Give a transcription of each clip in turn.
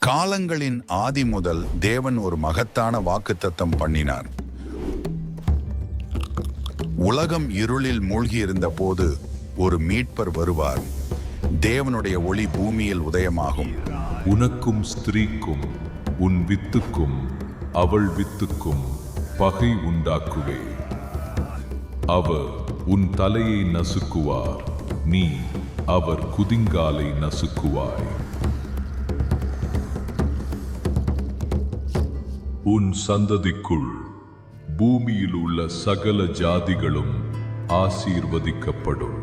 காலங்களின் ஆதி முதல் தேவன் ஒரு மகத்தான வாக்குத்தத்தம் பண்ணினார். உலகம் இருளில் மூழ்கியிருந்த போது ஒரு மீட்பர் வருவார். தேவனுடைய ஒளி பூமியில் உதயமாகும். உனக்கும் ஸ்திரீக்கும் உன் வித்துக்கும் அவள் வித்துக்கும் பகை உண்டாக்குவே. அவர் உன் தலையை நசுக்குவார், நீ அவர் குதிங்காலை நசுக்குவாய். உன் சந்ததிக்குள் பூமியில் உள்ள சகல ஜாதிகளும் ஆசீர்வதிக்கப்படும்.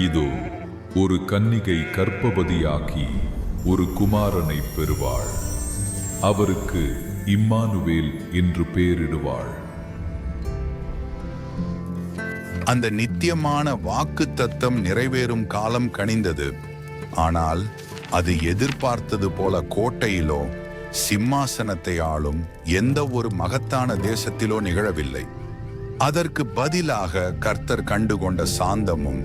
இதோ ஒரு கன்னிகை கர்ப்பவதியாகி ஒரு குமாரனை பெறுவாள். அவருக்கு இம்மானுவேல் என்று பெயரிடுவாள். அந்த நித்தியமான வாக்குத்தத்தம் நிறைவேறும் காலம் கனிந்தது. ஆனால் அது எதிர்பார்த்தது போல கோட்டையிலோ சிம்மாசனத்தை ஆளும் எந்த ஒரு மகத்தான தேசத்திலோ நிகழவில்லை. அதற்கு பதிலாக கர்த்தர் கண்டுகொண்ட சாந்தமும்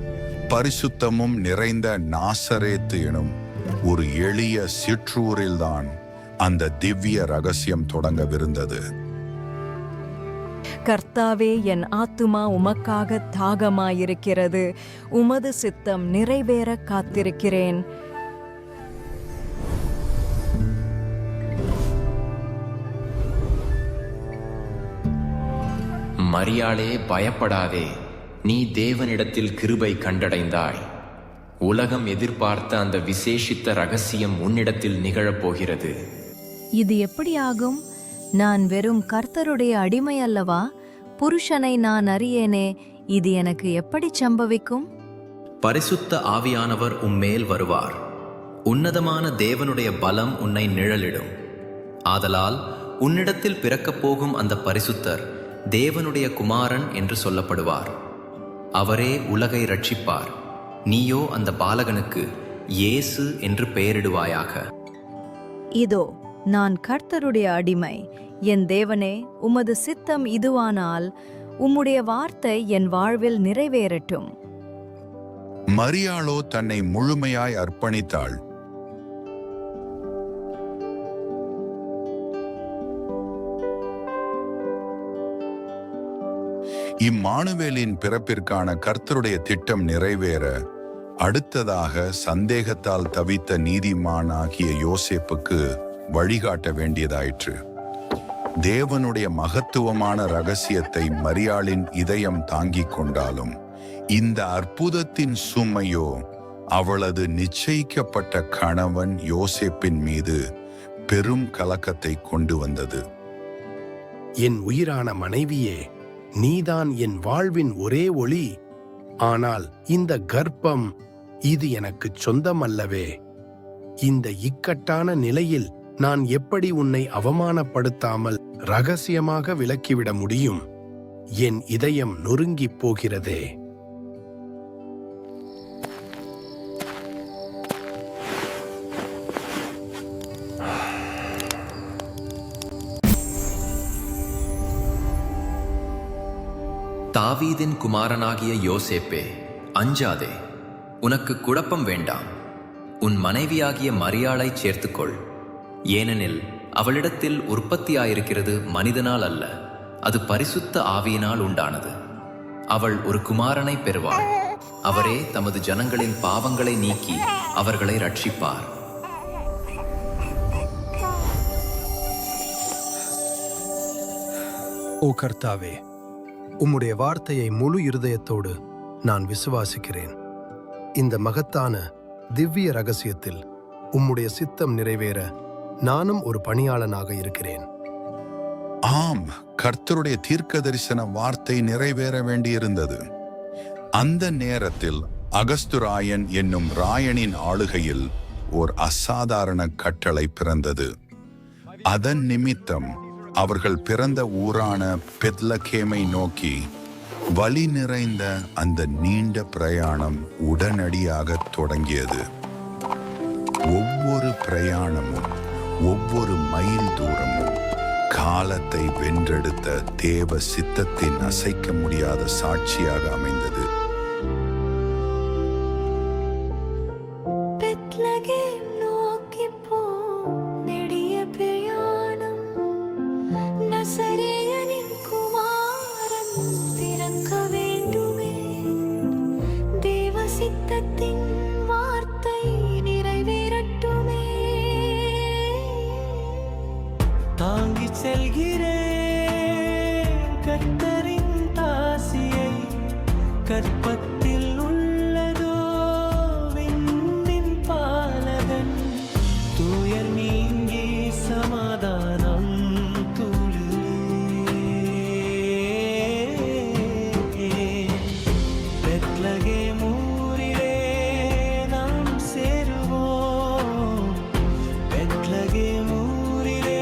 பரிசுத்தமும் நிறைந்த நாசரேத்து எனும் ஒரு எளிய சிற்றூரில்தான் அந்த திவ்ய ரகசியம் தொடங்கவிருந்தது. கர்த்தாவே, என் ஆத்துமா உமக்காக தாகமாயிருக்கிறது, உமது சித்தம் நிறைவேற காத்திருக்கிறேன். மரியாளே, பயப்படாதே, நீ தேவனிடத்தில் கிருபை கண்டடைந்தாய். உலகம் எதிர்பார்த்த அந்த விசேஷித்த ரகசியம் உன்னிடத்தில் நிகழப்போகிறது. இது எப்படி ஆகும்? நான் வெறும் கர்த்தருடைய அடிமை அல்லவா? புருஷனை நான் அறியேனே, இது எனக்கு எப்படி சம்பவிக்கும்? பரிசுத்த ஆவியானவர் உம்மேல் வருவார். உன்னதமான தேவனுடைய பலம் உன்னை நிழலிடும். ஆதலால் உன்னிடத்தில் பிறக்கப் போகும் அந்த பரிசுத்தர் தேவனுடைய குமாரன் என்று சொல்லப்படுவார். அவரே உலகை ரட்சிப்பார். நீயோ அந்த பாலகனுக்கு இயேசு என்று பெயரிடுவாயாக. இதோ நான் கர்த்தருடைய அடிமை. என் தேவனே, உமது சித்தம் இதுவானால் உம்முடைய வார்த்தை என் வாழ்வில் நிறைவேறட்டும். மரியாளோ தன்னை முழுமையாய் அர்ப்பணித்தாள். இம்மானுவேலின் பிறப்பிற்கான கர்த்தருடைய திட்டம் நிறைவேற அடுத்ததாக சந்தேகத்தால் தவித்த நீதிமானாகிய யோசேப்புக்கு வழிகாட்ட வேண்டியதாயிற்று. தேவனுடைய மகத்துவமான ரகசியத்தை மரியாளின் இதயம் தாங்கிக் கொண்டாலும் இந்த அற்புதத்தின் சுமையோ அவளது நிச்சயிக்கப்பட்ட கணவன் யோசேப்பின் மீது பெரும் கலக்கத்தை கொண்டு வந்தது. என் உயிரான மனைவியே, நீதான் என் வாழ்வின் ஒரே ஒளி. ஆனால் இந்த கர்ப்பம், இது எனக்கு சொந்தமல்லவே. இந்த இக்கட்டான நிலையில் நான் எப்படி உன்னை அவமானப்படுத்தாமல் ரகசியமாக விலக்கிவிட முடியும்? என் இதயம் நொறுங்கிப் போகிறதே. தாவீதின் குமாரனாகிய யோசேப்பே, அஞ்சாதே, உனக்கு குழப்பம் வேண்டாம். உன் மனைவியாகிய மரியாளை சேர்த்துக்கொள். ஏனெனில் அவளிடத்தில் உற்பத்தியாயிருக்கிறது மனிதனால் அல்ல, அது பரிசுத்த ஆவியினால் உண்டானது. அவள் ஒரு குமாரனை பெறுவாள். அவரே தமது ஜனங்களின் பாவங்களை நீக்கி அவர்களை ரட்சிப்பார். ஓ கர்த்தாவே, உம்முடைய வார்த்தையை முழு இருதயத்தோடு நான் விசுவாசிக்கிறேன். இந்த மகத்தான திவ்ய ரகசியத்தில் உம்முடைய சித்தம் நிறைவேற நானும் ஒரு பணியாளனாக இருக்கிறேன். ஆம், கர்த்தருடைய தீர்க்க தரிசன வார்த்தை நிறைவேற வேண்டியிருந்தது. அந்த நேரத்தில் அகஸ்துராயன் என்னும் ராயனின் ஆளுகையில் ஓர் அசாதாரண கட்டளை பிறந்தது. அதன் நிமித்தம் அவர்கள் பிறந்த ஊரான பெத்லகேமை நோக்கி வலி நிறைந்த அந்த நீண்ட பிரயாணம் உடனடியாக தொடங்கியது. ஒவ்வொரு பிரயாணமும், ஒவ்வொரு மைல் தூரமும் காலத்தை வென்றெடுத்த தேவ சித்தத்தின் அசைக்க முடியாத சாட்சியாக அமைந்தது. பெத்லகேம் நோக்கி போ நெடிய பிரயாணம் நசரேயனின் குமாரன் பிறக்க வேண்டுமே தேவ சித்தத்தின் வார்த்தை நிறைவேறட்டுமே தாங்கி செல்கிறேன் கர்த்தரின் தாசியை கற்பத்தில் உள்ளதோ விண்ணின் பாலகன் துயர் நீங்கி சமாதானம் துளுவே பெத்லகேம் ஊரிலே நாம் சேருவோம் பெத்லகேம் ஊரிலே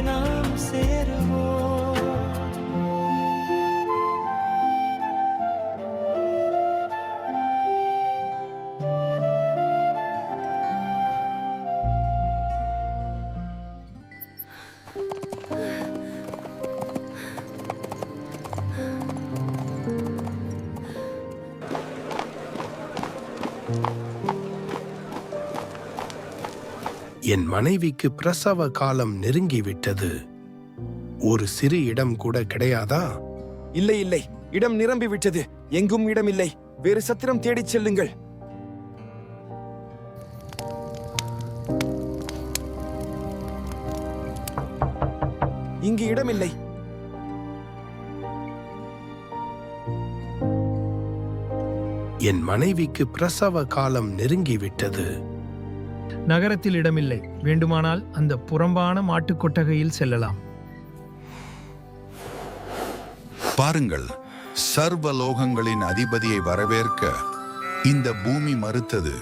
நாம் சேருவோம் என் மனைவிக்கு பிரசவ காலம் நெருங்கிவிட்டது. ஒரு சிறு இடம் கூட கிடையாதா? இல்லை இல்லை, இடம் நிரம்பி விட்டது. எங்கும் இடம் இல்லை. வேறு சத்திரம் தேடிச் செல்லுங்கள். இங்கு இடமில்லை. என் மனைவிக்கு பிரசவ காலம் நெருங்கிவிட்டது. நகரத்தில் இடமில்லை. வேண்டுமானால் அந்த புறம்பான மாட்டுக் கொட்டகையில் செல்லலாம். பாருங்கள், சர்வலோகங்களின் அதிபதியை வரவேற்க இந்த பூமி மறுத்தது.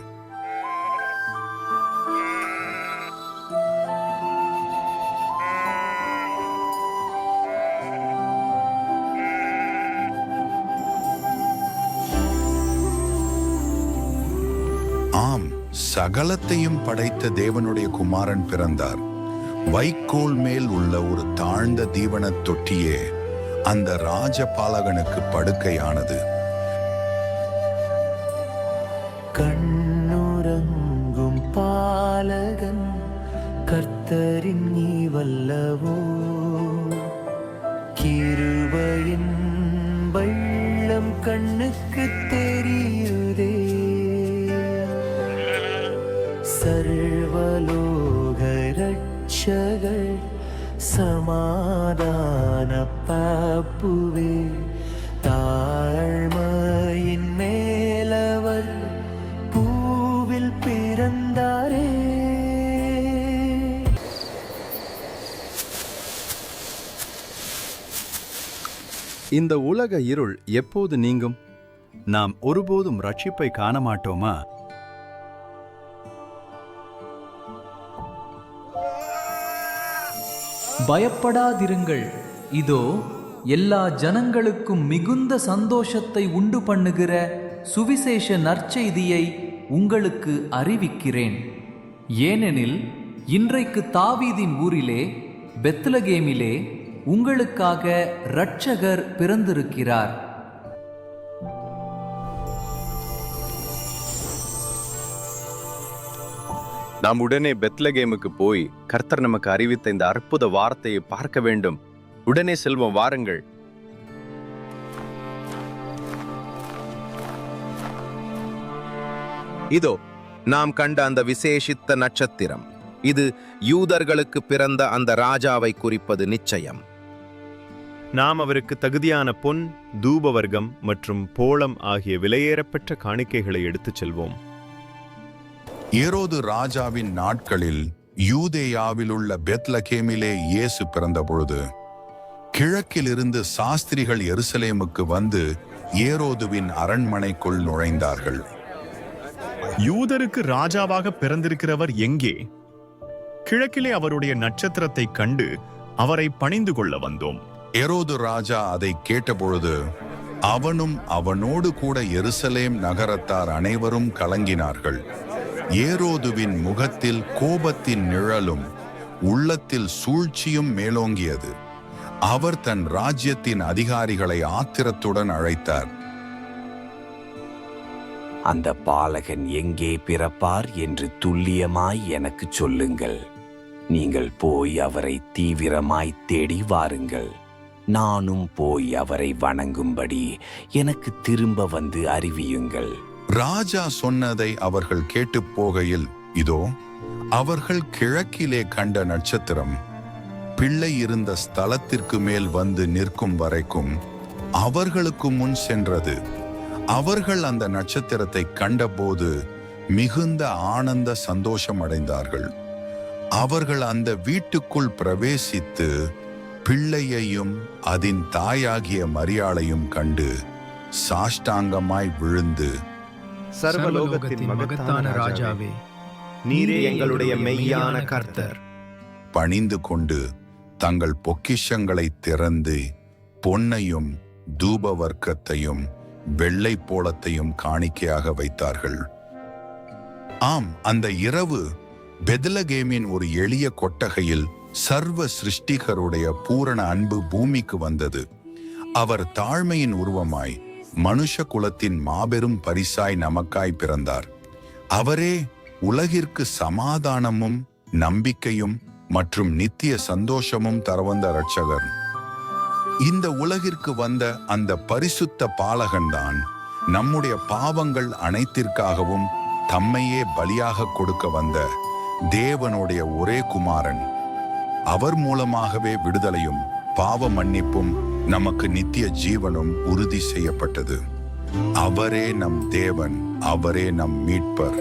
ஆம், சகலத்தையும் படைத்த தேவனுடைய குமாரன் பிறந்தார். வைக்கோல் மேல் உள்ள ஒரு தாழ்ந்த தீவனத் தொட்டியே அந்த ராஜபாலகனுக்கு படுக்கையானது. கண்ணுறங்கும் பாலகன் கர்த்தரின் நீவல்லவோ கிருபையின் வெள்ளம் கண்ணுக்கு தெரியுதே சர்வலோக ரட்சகர் சமாதான பாப்புவே தாழ்மையின் மேலவர் பூவில் பிறந்தாரே. இந்த உலக இருள் எப்போது நீங்கும்? நாம் ஒருபோதும் ரட்சிப்பை காண மாட்டோமா? பயப்படாதிருங்கள், இதோ எல்லா ஜனங்களுக்கும் மிகுந்த சந்தோஷத்தை உண்டு பண்ணுகிற சுவிசேஷ நற்செய்தியை உங்களுக்கு அறிவிக்கிறேன். ஏனெனில் இன்றைக்கு தாவீதின் ஊரிலே பெத்லகேமிலே உங்களுக்காக இரட்சகர் பிறந்திருக்கிறார். நாம் உடனே பெத்லகேமுக்கு போய் கர்த்தர் நமக்கு அறிவித்த இந்த அற்புத வார்த்தையை பார்க்க வேண்டும். உடனே செல்வோம், வாருங்கள். இதோ நாம் கண்ட அந்த விசேஷித்த நட்சத்திரம், இது யூதர்களுக்கு பிறந்த அந்த ராஜாவை குறிப்பது நிச்சயம். நாம் அவருக்கு தகுதியான பொன், தூபவர்க்கம் மற்றும் போளம் ஆகிய விலையேறப்பெற்ற காணிக்கைகளை எடுத்துச் செல்வோம். ஏரோது ராஜாவின் நாட்களில் யூதேயாவில் உள்ள பெத்லகேமிலே இயேசு பிறந்த பொழுது கிழக்கிலிருந்து சாஸ்திரிகள் எருசலேமுக்கு வந்து ஏரோதுவின் அரண்மனைக்குள் நுழைந்தார்கள். யூதருக்கு ராஜாவாக பிறந்திருக்கிறவர் எங்கே? கிழக்கிலே அவருடைய நட்சத்திரத்தை கண்டு அவரை பணிந்து கொள்ள வந்தோம். ஏரோது ராஜா அதை கேட்டபொழுது அவனும் அவனோடு கூட எருசலேம் நகரத்தார் அனைவரும் கலங்கினார்கள். ஏரோதுவின் முகத்தில் கோபத்தின் நிழலும் உள்ளத்தில் சூழ்ச்சியும் மேலோங்கியது. அவர் தன் ராஜ்யத்தின் அதிகாரிகளை ஆத்திரத்துடன் அழைத்தார். அந்த பாலகன் எங்கே பிறப்பார் என்று துல்லியமாய் எனக்கு சொல்லுங்கள். நீங்கள் போய் அவரை தீவிரமாய் தேடி வாருங்கள். நானும் போய் அவரை வணங்கும்படி எனக்கு திரும்ப வந்து அறிவியுங்கள். ராஜா சொன்னதை அவர்கள் கேட்டுப் போகையில், இதோ அவர்கள் கிழக்கிலே கண்ட நட்சத்திரம் பிள்ளை இருந்த ஸ்தலத்திற்கு மேல் வந்து நிற்கும் வரைக்கும் அவர்களுக்கு முன் சென்றது. அவர்கள் அந்த நட்சத்திரத்தை கண்டபோது மிகுந்த ஆனந்த சந்தோஷம் அடைந்தார்கள். அவர்கள் அந்த வீட்டுக்குள் பிரவேசித்து பிள்ளையையும் அதன் தாயாகிய மரியாளையும் கண்டு சாஷ்டாங்கமாய் விழுந்து, சர்வலோகத்தின் மகத்தான ராஜாவே, நீரே எங்களுடைய மெய்யான கர்த்தர், பணிந்து கொண்டு தங்கள் பொக்கிஷங்களை திறந்து பொன்னையும் தூப வர்க்கத்தையும் வெள்ளை போளத்தையும் காணிக்கையாக வைத்தார்கள். ஆம், அந்த இரவு பெத்லகேமின் ஒரு எளிய கொட்டகையில் சர்வ சிருஷ்டிகருடைய பூரண அன்பு பூமிக்கு வந்தது. அவர் தாழ்மையின் உருவமாய் மனுஷ குலத்தின் மாபெரும் பரிசாய் நமக்காய் பிறந்தார். அவரே உலகிற்கு சமாதானமும் நம்பிக்கையும் மற்றும் நித்திய சந்தோஷமும் தரவந்த இரட்சகர். இந்த உலகிற்கு வந்த அந்த பரிசுத்த பாலகன்தான் நம்முடைய பாவங்கள் அனைத்திற்காகவும் தம்மையே பலியாக கொடுக்க வந்த தேவனுடைய ஒரே குமாரன். அவர் மூலமாகவே விடுதலையும் பாவ மன்னிப்பும் நமக்கு நித்திய ஜீவனும் உறுதி செய்யப்பட்டது. அவரே நம் தேவன், அவரே நம் மீட்பர்.